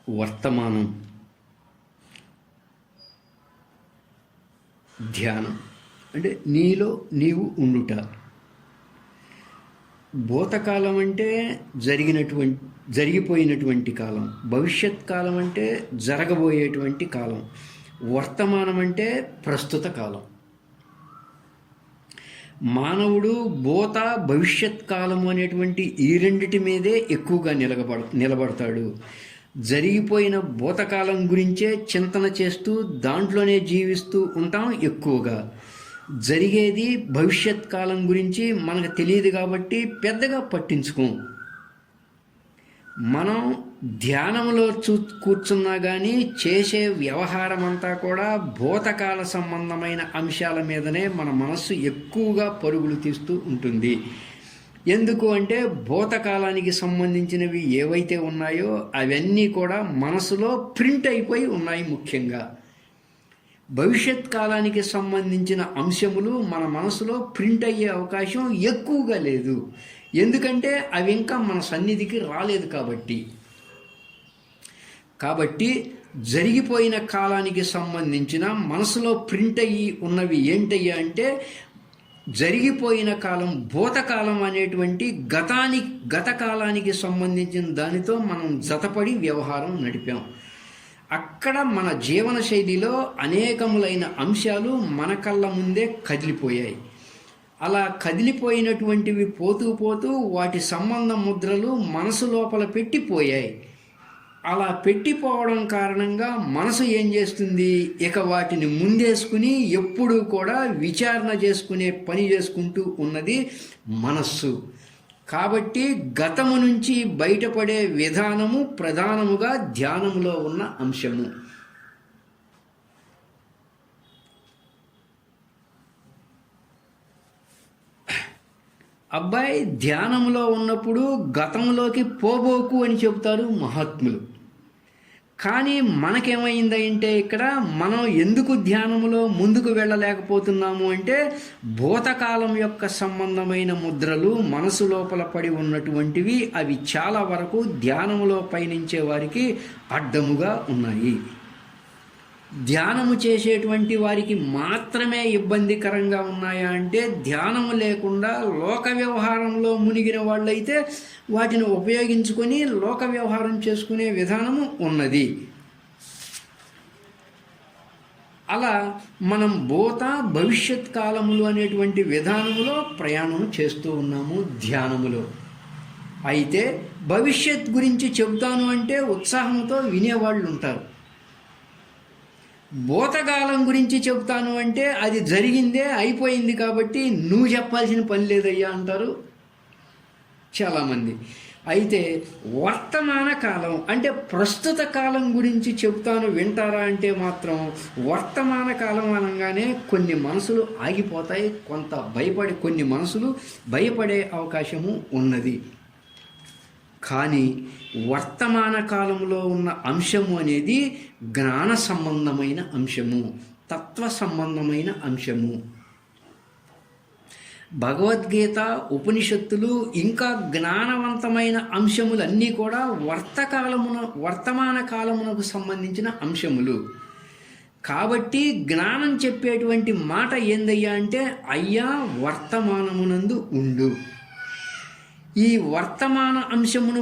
వర్తమానం, ధ్యానం అంటే నీలో నీవు ఉండుట. భూతకాలం అంటే జరిగిపోయినటువంటి కాలం, భవిష్యత్ కాలం అంటే జరగబోయేటువంటి కాలం, వర్తమానం అంటే ప్రస్తుత కాలం. మానవుడు భూత భవిష్యత్ కాలము అనేటువంటి ఈ రెండిటి మీదే ఎక్కువగా నిలబడతాడు. జరిగిపోయిన భూతకాలం గురించే చింతన చేస్తూ దాంట్లోనే జీవిస్తూ ఉంటాం ఎక్కువగా. జరిగేది భవిష్యత్ కాలం గురించి మనకు తెలియదు కాబట్టి పెద్దగా పట్టించుకోం. మనం ధ్యానంలో కూర్చున్నా కానీ చేసే వ్యవహారం అంతా కూడా భూతకాల సంబంధమైన అంశాల మీదనే మన మనస్సు ఎక్కువగా పరుగులు తీస్తూ ఉంటుంది. ఎందుకు అంటే భూతకాలానికి సంబంధించినవి ఏవైతే ఉన్నాయో అవన్నీ కూడా మనసులో ప్రింట్ అయిపోయి ఉన్నాయి. ముఖ్యంగా భవిష్యత్ కాలానికి సంబంధించిన అంశములు మన మనసులో ప్రింట్ అయ్యే అవకాశం ఎక్కువగా లేదు. ఎందుకంటే అవి ఇంకా మన సన్నిధికి రాలేదు కాబట్టి జరిగిపోయిన కాలానికి సంబంధించిన మనసులో ప్రింట్ అయ్యి ఉన్నవి ఏంటయ్యా అంటే జరిగిపోయిన కాలం, భూతకాలం అనేటువంటి గత కాలానికి సంబంధించిన దానితో మనం జతపడి వ్యవహారం నడిపాం. అక్కడ మన జీవన శైలిలో అనేకములైన అంశాలు మన కళ్ళ ముందే కదిలిపోయాయి. అలా కదిలిపోయినటువంటివి పోతూ పోతూ వాటి సంబంధ ముద్రలు మనసు లోపల పెట్టిపోయాయి. అలా పెట్టిపోవడం కారణంగా మనసు ఏం చేస్తుంది, ఇక వాటిని ముందేసుకుని ఎప్పుడూ కూడా విచారణ చేసుకునే పని చేసుకుంటూ ఉన్నది మనస్సు. కాబట్టి గతము నుంచి బయటపడే విధానము ప్రధానముగా ధ్యానములో ఉన్న అంశము. అబ్బాయి ధ్యానంలో ఉన్నప్పుడు గతంలోకి పోబోకు అని చెబుతారు మహాత్ములు. కానీ మనకేమైందంటే ఇక్కడ మనం ఎందుకు ధ్యానంలో ముందుకు వెళ్ళలేకపోతున్నాము అంటే భూతకాలం యొక్క సంబంధమైన ముద్రలు మనసు లోపల పడి ఉన్నటువంటివి అవి చాలా వరకు ధ్యానంలో పయనించే వారికి అడ్డముగా ఉన్నాయి. ధ్యానము చేసేటువంటి వారికి మాత్రమే ఇబ్బందికరంగా ఉన్నాయా అంటే ధ్యానము లేకుండా లోక వ్యవహారంలో మునిగిన వాళ్ళైతే వాటిని ఉపయోగించుకొని లోక వ్యవహారం చేసుకునే విధానము ఉన్నది. అలా మనం భూత భవిష్యత్ కాలములు అనేటువంటి విధానములో ప్రయాణం చేస్తూ ఉన్నాము ధ్యానములో. అయితే భవిష్యత్ గురించి చెబుతాను అంటే ఉత్సాహంతో వినేవాళ్ళు ఉంటారు. భూతకాలం గురించి చెబుతాను అంటే అది జరిగిందే, అయిపోయింది కాబట్టి నువ్వు చెప్పాల్సిన పని లేదయ్యా అంటారు చాలామంది. అయితే వర్తమాన కాలం అంటే ప్రస్తుత కాలం గురించి చెబుతాను వింటారా అంటే మాత్రం వర్తమాన కాలం అనగానే కొన్ని మనసులు ఆగిపోతాయి, కొన్ని మనసులు భయపడే అవకాశము ఉన్నది. కానీ వర్తమాన కాలంలో ఉన్న అంశము అనేది జ్ఞాన సంబంధమైన అంశము, తత్వ సంబంధమైన అంశము. భగవద్గీత, ఉపనిషత్తులు ఇంకా జ్ఞానవంతమైన అంశములన్నీ కూడా వర్తమాన కాలమునకు సంబంధించిన అంశములు. కాబట్టి జ్ఞానం చెప్పేటువంటి మాట ఏందయ్యా అంటే అయ్యా వర్తమానమునందు ఉండు. ఈ వర్తమాన అంశమును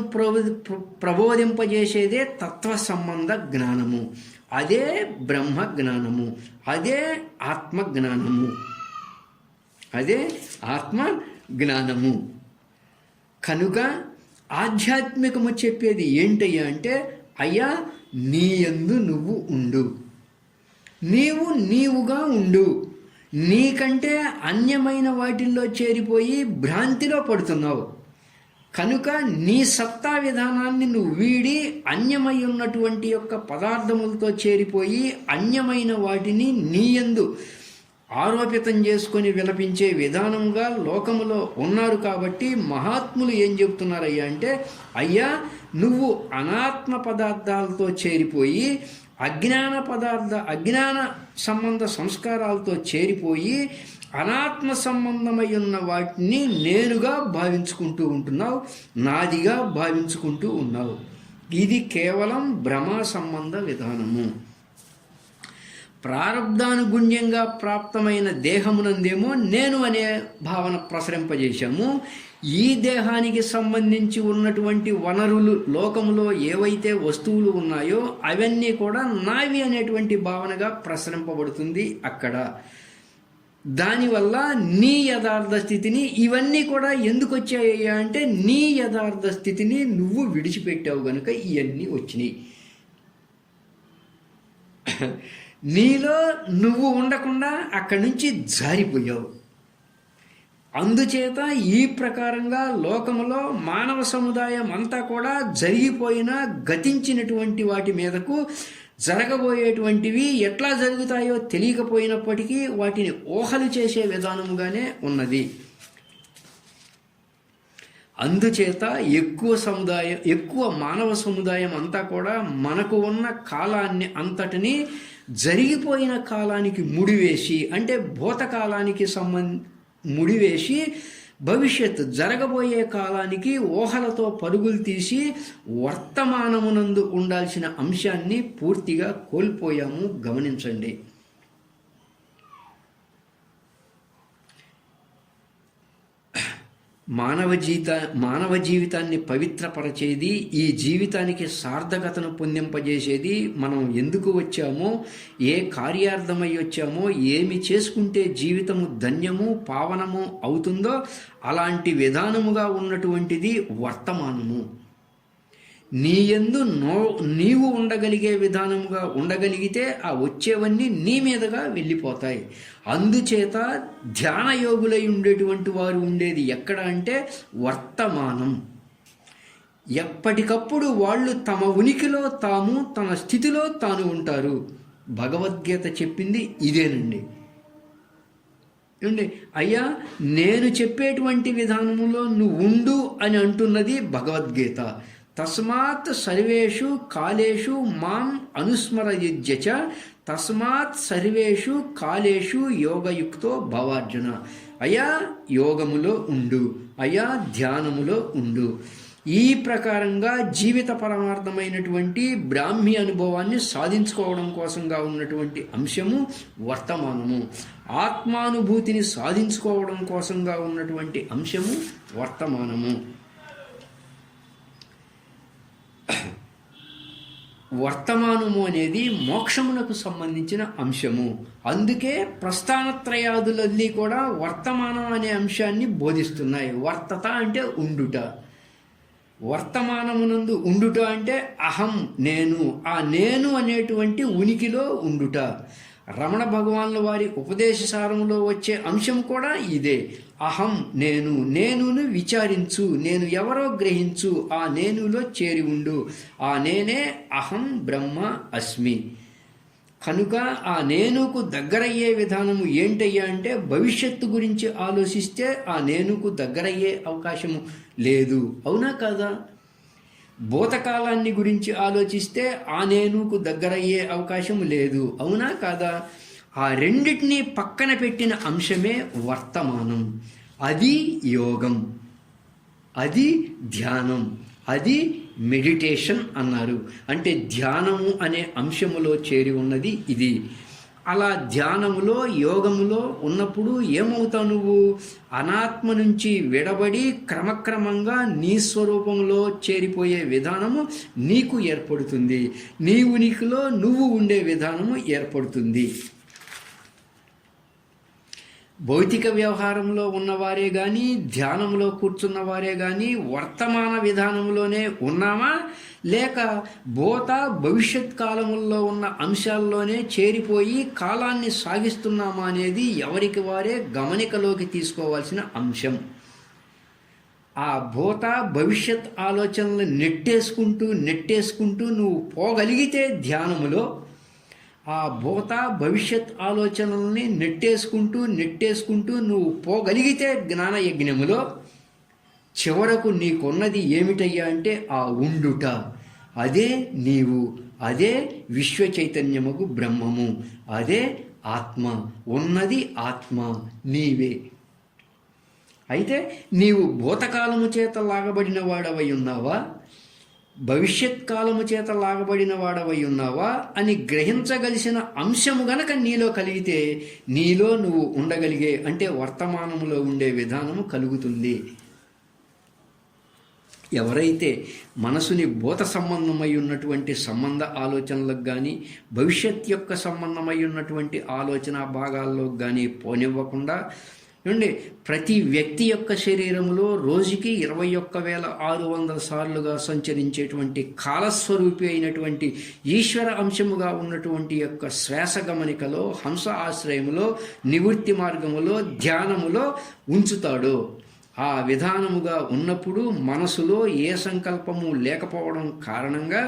ప్రబోధింపజేసేదే తత్వ సంబంధ జ్ఞానము, అదే బ్రహ్మ జ్ఞానము, అదే ఆత్మ జ్ఞానము. కనుక ఆధ్యాత్మికము చెప్పేది ఏంటయ్యా అంటే అయ్యా నీ యందు నువ్వు ఉండు, నీవు నీవుగా ఉండు. నీకంటే అన్యమైన వాటిల్లో చేరిపోయి భ్రాంతిలో పడుతున్నావు. కనుక నీ సత్తా విధానాన్ని నువ్వు వీడి అన్యమై ఉన్నటువంటి యొక్క పదార్థములతో చేరిపోయి అన్యమైన వాటిని నీయందు ఆరోపితం చేసుకొని విలపించే విధానంగా లోకములో ఉన్నారు. కాబట్టి మహాత్ములు ఏం చెబుతున్నారయ్యా అంటే అయ్యా నువ్వు అనాత్మ పదార్థాలతో చేరిపోయి అజ్ఞాన సంబంధ సంస్కారాలతో చేరిపోయి అనాత్మ సంబంధమై ఉన్న వాటిని నేనుగా భావించుకుంటూ ఉంటున్నావు, నాదిగా భావించుకుంటూ ఉన్నావు. ఇది కేవలం భ్రమ సంబంధ విధానము. ప్రారబ్ధానుగుణ్యంగా ప్రాప్తమైన దేహమునందేమో నేను అనే భావన ప్రసరింపజేశాము. ఈ దేహానికి సంబంధించి ఉన్నటువంటి వనరులు, లోకములో ఏవైతే వస్తువులు ఉన్నాయో అవన్నీ కూడా నావి అనేటువంటి భావనగా ప్రసరింపబడుతుంది అక్కడ. దానివల్ల నీ యథార్థ స్థితిని, ఇవన్నీ కూడా ఎందుకు వచ్చాయ్యా అంటే నీ యథార్థ స్థితిని నువ్వు విడిచిపెట్టావు కనుక ఇవన్నీ వచ్చినాయి. నీలో నువ్వు ఉండకుండా అక్కడి నుంచి జారిపోయావు. అందుచేత ఈ ప్రకారంగా లోకములో మానవ సముదాయం అంతా కూడా జరిగిపోయిన గతించినటువంటి వాటి మీదకు జరగబోయేటువంటివి ఎట్లా జరుగుతాయో తెలియకపోయినప్పటికీ వాటిని ఊహలు చేసే విధానముగానే ఉన్నది. అందుచేత ఎక్కువ మానవ సముదాయం అంతా కూడా మనకు ఉన్న కాలాన్ని అంతటిని జరిగిపోయిన కాలానికి ముడివేసి, అంటే భూతకాలానికి ముడివేసి భవిష్యత్తు జరగబోయే కాలానికి ఊహలతో పరుగులు తీసి వర్తమానమునందు ఉండాల్సిన అంశాన్ని పూర్తిగా కోల్పోయాము. గమనించండి. మానవ జీవితాన్ని పవిత్రపరచేది, ఈ జీవితానికి సార్థకతను పొందింపజేసేది, మనం ఎందుకు వచ్చామో, ఏ కార్యార్థమై వచ్చామో, ఏమి చేసుకుంటే జీవితము ధన్యము పావనము అవుతుందో అలాంటి విధానముగా ఉన్నటువంటిది వర్తమానము. నీయందు నీవు ఉండగలిగే విధానముగా ఉండగలిగితే ఆ వచ్చేవన్నీ నీ మీదగా వెళ్ళిపోతాయి. అందుచేత ధ్యాన యోగులై ఉండేటువంటి వారు ఉండేది ఎక్కడ అంటే వర్తమానం. ఎప్పటికప్పుడు వాళ్ళు తమ ఉనికిలో తాము, తన స్థితిలో తాను ఉంటారు. భగవద్గీత చెప్పింది ఇదేనండి. ఏమండి, అయ్యా నేను చెప్పేటువంటి విధానములో నువ్వు ఉండు అని అంటున్నది భగవద్గీత. తస్మాత్ సర్వేషు కాలేషు మాం అనుస్మరయుజ్య చ తస్మాత్ సర్వేషు కాలేషు యోగయుక్తో భవార్జున. అయా యోగములో ఉండు, అయా ధ్యానములో ఉండు. ఈ ప్రకారంగా జీవిత పరమార్థమైనటువంటి బ్రాహ్మీ అనుభవాన్ని సాధించుకోవడం కోసంగా ఉన్నటువంటి అంశము వర్తమానము. ఆత్మానుభూతిని సాధించుకోవడం కోసంగా ఉన్నటువంటి అంశము వర్తమానము. వర్తమానము అనేది మోక్షమునకు సంబంధించిన అంశము. అందుకే ప్రస్థానత్రయాదులన్నీ కూడా వర్తమానం అనే అంశాన్ని బోధిస్తున్నాయి. వర్తత అంటే ఉండుట, వర్తమానమునందు ఉండుట అంటే అహం నేను, ఆ నేను అనేటువంటి ఉనికిలో ఉండుట. రమణ భగవాన్ల వారి ఉపదేశసారంలో వచ్చే అంశం కూడా ఇదే. అహం నేను, నేనును విచారించు, నేను ఎవరో గ్రహించు, ఆ నేనులో చేరి ఉండు. ఆ నేనే అహం బ్రహ్మ అస్మి. కనుక ఆ నేనుకు దగ్గరయ్యే విధానము ఏంటయ్యా అంటే భవిష్యత్తు గురించి ఆలోచిస్తే ఆ నేనుకు దగ్గరయ్యే అవకాశము లేదు. అవునా కాదా? భూతకాలాన్ని గురించి ఆలోచిస్తే ఆ నేనుకు దగ్గరయ్యే అవకాశం లేదు. అవునా కాదా? ఆ రెండింటినీ పక్కన పెట్టిన అంశమే వర్తమానం. అది యోగం, అది ధ్యానం, అది మెడిటేషన్ అన్నారు. అంటే ధ్యానము అనే అంశములో చేరి ఉన్నది ఇది. అలా ధ్యానములో యోగములో ఉన్నప్పుడు ఏమవుతావు? నువ్వు అనాత్మ నుంచి విడబడి క్రమక్రమంగా నీ స్వరూపంలో చేరిపోయే విధానము నీకు ఏర్పడుతుంది. నీ ఉనికిలో నువ్వు ఉండే విధానము ఏర్పడుతుంది. భౌతిక వ్యవహారంలో ఉన్నవారే కానీ, ధ్యానంలో కూర్చున్నవారే కానీ వర్తమాన విధానంలోనే ఉన్నామా, లేక భూత భవిష్యత్ కాలముల్లో ఉన్న అంశాల్లోనే చేరిపోయి కాలాన్ని సాగిస్తున్నామా అనేది ఎవరికి వారే గమనికలోకి తీసుకోవాల్సిన అంశం. ఆ భూత భవిష్యత్ ఆలోచనలు నెట్టేసుకుంటూ నువ్వు పోగలిగితే ధ్యానములో, ఆ భూత భవిష్యత్ ఆలోచనల్ని నెట్టేసుకుంటూ నువ్వు పోగలిగితే జ్ఞానయజ్ఞములో చివరకు నీకున్నది ఏమిటయ్యా అంటే ఆ ఉండుట. అదే నీవు, అదే విశ్వ చైతన్యముకు బ్రహ్మము, అదే ఆత్మ. ఉన్నది ఆత్మ, నీవే. అయితే నీవు భూతకాలము చేత లాగబడిన వాడవై ఉన్నావా, భవిష్యత్ కాలము చేత లాగబడిన వాడవై ఉన్నావా అని గ్రహించగలిసిన అంశము గనక నీలో కలిగితే నీలో నువ్వు ఉండగలిగే, అంటే వర్తమానములో ఉండే విధానము కలుగుతుంది. ఎవరైతే మనసుని భూత సంబంధమై ఉన్నటువంటి సంబంధ ఆలోచనలకు కానీ, భవిష్యత్ యొక్క సంబంధమై ఉన్నటువంటి ఆలోచన భాగాల్లోకి కానీ పోనివ్వకుండా, ఏమండి, ప్రతి వ్యక్తి యొక్క శరీరంలో రోజుకి 21,600 సార్లుగా సంచరించేటువంటి కాలస్వరూపి అయినటువంటి ఈశ్వర అంశముగా ఉన్నటువంటి యొక్క శ్వాస గమనికలో, హంస ఆశ్రయములో, నివృత్తి మార్గములో, ధ్యానములో ఉంచుతాడో, ఆ విధానముగా ఉన్నప్పుడు మనసులో ఏ సంకల్పము లేకపోవడం కారణంగా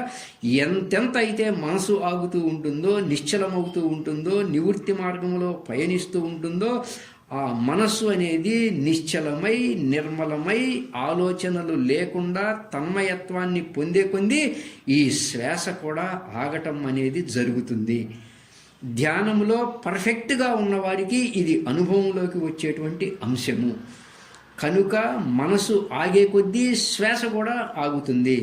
ఎంతెంత అయితే మనసు ఆగుతూ ఉంటుందో, నిశ్చలమవుతూ ఉంటుందో, నివృత్తి మార్గంలో పయనిస్తూ ఉంటుందో, ఆ మనస్సు అనేది నిశ్చలమై నిర్మలమై ఆలోచనలు లేకుండా తన్మయత్వాన్ని పొందే కొంది ఈ శ్వాస కూడా ఆగటం అనేది జరుగుతుంది. ధ్యానములో పర్ఫెక్ట్గా ఉన్నవారికి ఇది అనుభవంలోకి వచ్చేటువంటి అంశము. కనుక మనసు ఆగే కొద్దీ శ్వాస కూడా ఆగుతుంది.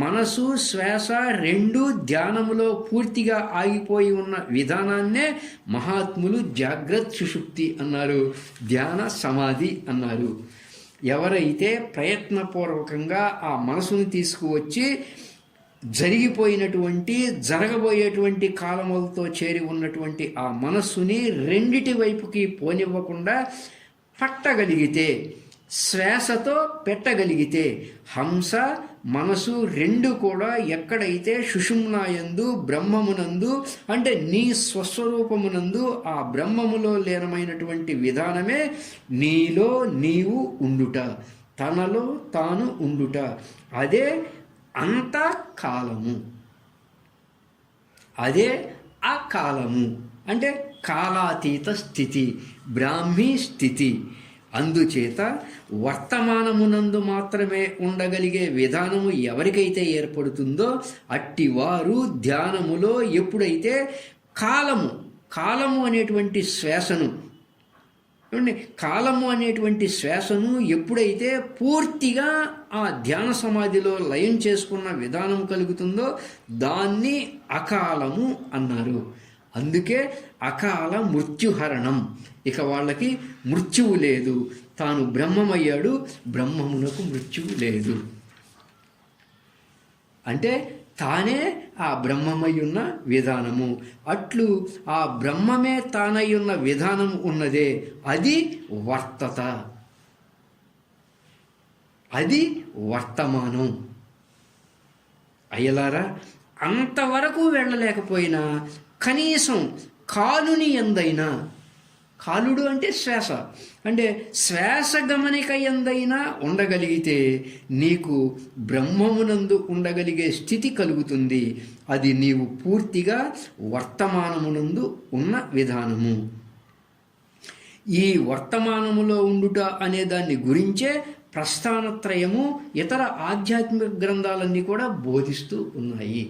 మనసు శ్వాస రెండు ధ్యానములో పూర్తిగా ఆగిపోయి ఉన్న విధానాన్నే మహాత్ములు జాగ్రత్త సుషుప్తి అన్నారు, ధ్యాన సమాధి అన్నారు. ఎవరైతే ప్రయత్నపూర్వకంగా ఆ మనసును తీసుకువచ్చి జరిగిపోయినటువంటి జరగబోయేటువంటి కాలములతో చేరి ఉన్నటువంటి ఆ మనస్సుని రెండిటి వైపుకి పోనివ్వకుండా పట్టగలిగితే, శ్వాసతో పెట్టగలిగితే, హంస మనసు రెండు కూడా ఎక్కడైతే సుషుమ్నాయందు బ్రహ్మమునందు, అంటే నీ స్వస్వరూపమునందు ఆ బ్రహ్మములో లీనమైనటువంటి విధానమే నీలో నీవు ఉండుట, తనలో తాను ఉండుట, అదే అంత కాలము, అదే అకాలము, అంటే కాలాతీత స్థితి, బ్రాహ్మీ స్థితి. అందుచేత వర్తమానమునందు మాత్రమే ఉండగలిగే విధానము ఎవరికైతే ఏర్పడుతుందో అట్టివారు ధ్యానములో ఎప్పుడైతే కాలము అనేటువంటి శ్వాసను, కాలము అనేటువంటి శ్వాసను ఎప్పుడైతే పూర్తిగా ఆ ధ్యాన సమాధిలో లయం చేసుకున్న విధానం కలుగుతుందో దాన్ని అకాలము అన్నారు. అందుకే అకాల మృత్యుహరణం. ఇక వాళ్ళకి మృత్యువు లేదు, తాను బ్రహ్మమయ్యాడు, బ్రహ్మమునకు మృత్యువు లేదు. అంటే తానే ఆ బ్రహ్మమై ఉన్న విధానము. అట్లు ఆ బ్రహ్మమే తానై ఉన్న విధానం ఉన్నదే, అది వర్తత, అది వర్తమానం. అయ్యలారా, అంతవరకు వెళ్ళలేకపోయినా కనీసం కాలుని ఎందైనా, కాలుడు అంటే శ్వాస, అంటే శ్వాస గమనిక ఎందైనా ఉండగలిగితే నీకు బ్రహ్మమునందు ఉండగలిగే స్థితి కలుగుతుంది. అది నీవు పూర్తిగా వర్తమానమునందు ఉన్న విధానము. ఈ వర్తమానములో ఉండుట అనే దాన్ని గురించే ప్రస్థానత్రయము, ఇతర ఆధ్యాత్మిక గ్రంథాలన్నీ కూడా బోధిస్తూ ఉన్నాయి.